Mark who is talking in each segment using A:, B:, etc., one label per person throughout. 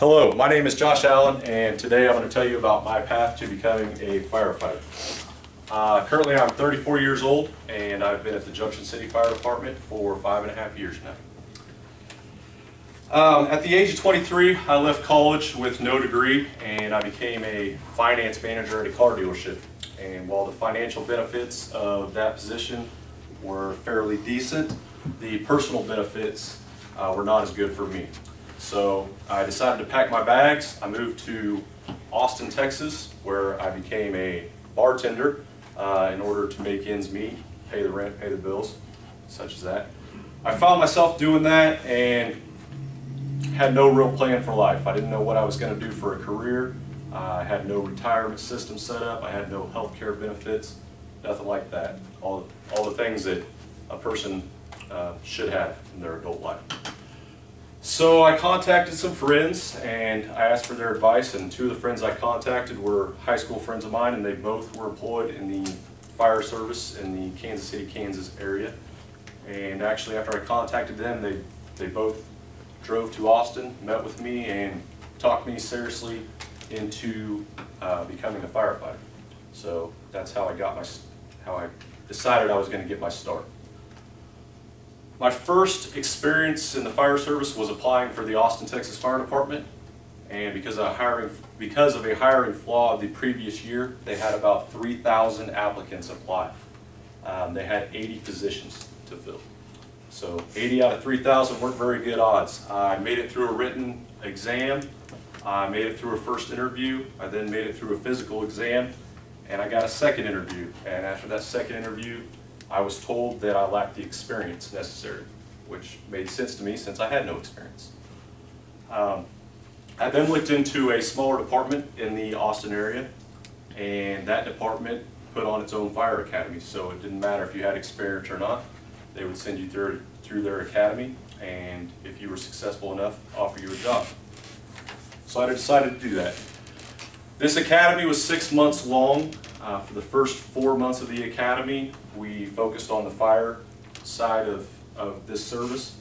A: Hello, my name is Josh Allen, and today I'm going to tell you about my path to becoming a firefighter. Currently I'm 34 years old, and I've been at the Junction City Fire Department for 5.5 years now. At the age of 23, I left college with no degree, and I became a finance manager at a car dealership. And while the financial benefits of that position were fairly decent, the personal benefits were not as good for me. So I decided to pack my bags. I moved to Austin, Texas, where I became a bartender in order to make ends meet, pay the rent, pay the bills, such as that. I found myself doing that and had no real plan for life. I didn't know what I was going to do for a career. I had no retirement system set up. I had no health care benefits, nothing like that. All the things that a person should have in their adult life. So I contacted some friends and I asked for their advice, and two of the friends I contacted were high school friends of mine, and they both were employed in the fire service in the Kansas City, Kansas area. And actually after I contacted them, they both drove to Austin, met with me, and talked me seriously into becoming a firefighter. So that's how I decided I was going to get my start. My first experience in the fire service was applying for the Austin, Texas Fire Department, and because of a hiring flaw the previous year, they had about 3,000 applicants apply. They had 80 positions to fill. So 80 out of 3,000 weren't very good odds. I made it through a written exam, I made it through a first interview, I then made it through a physical exam, and I got a second interview. And after that second interview, I was told that I lacked the experience necessary, which made sense to me since I had no experience. I then looked into a smaller department in the Austin area, and that department put on its own fire academy, so it didn't matter if you had experience or not. They would send you through their academy, and if you were successful enough, offer you a job. So I decided to do that. This academy was 6 months long. For the first 4 months of the academy, we focused on the fire side of this service.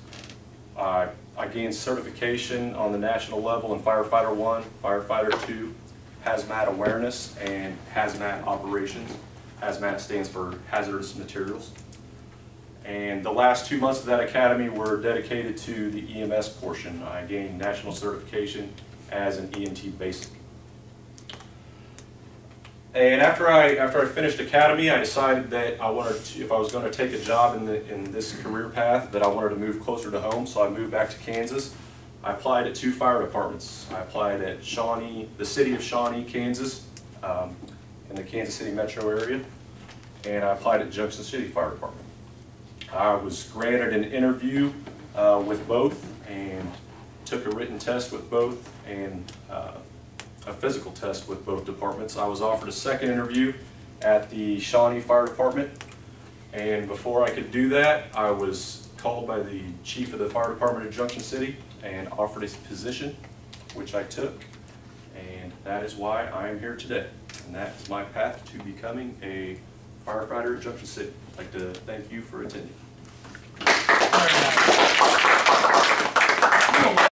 A: I gained certification on the national level in Firefighter 1, Firefighter 2, Hazmat Awareness, and Hazmat Operations. Hazmat stands for Hazardous Materials. And the last 2 months of that academy were dedicated to the EMS portion. I gained national certification as an EMT Basic. And after I finished academy, I decided that if I was going to take a job in this career path, that I wanted to move closer to home. So I moved back to Kansas. I applied at 2 fire departments. I applied at Shawnee, the city of Shawnee, Kansas, in the Kansas City metro area, and I applied at Junction City Fire Department. I was granted an interview with both, and took a written test with both, and a physical test with both departments. I was offered a second interview at the Shawnee Fire Department, and before I could do that, I was called by the chief of the fire department of Junction City and offered a position, which I took, and that is why I am here today. And that is my path to becoming a firefighter at Junction City. I'd like to thank you for attending.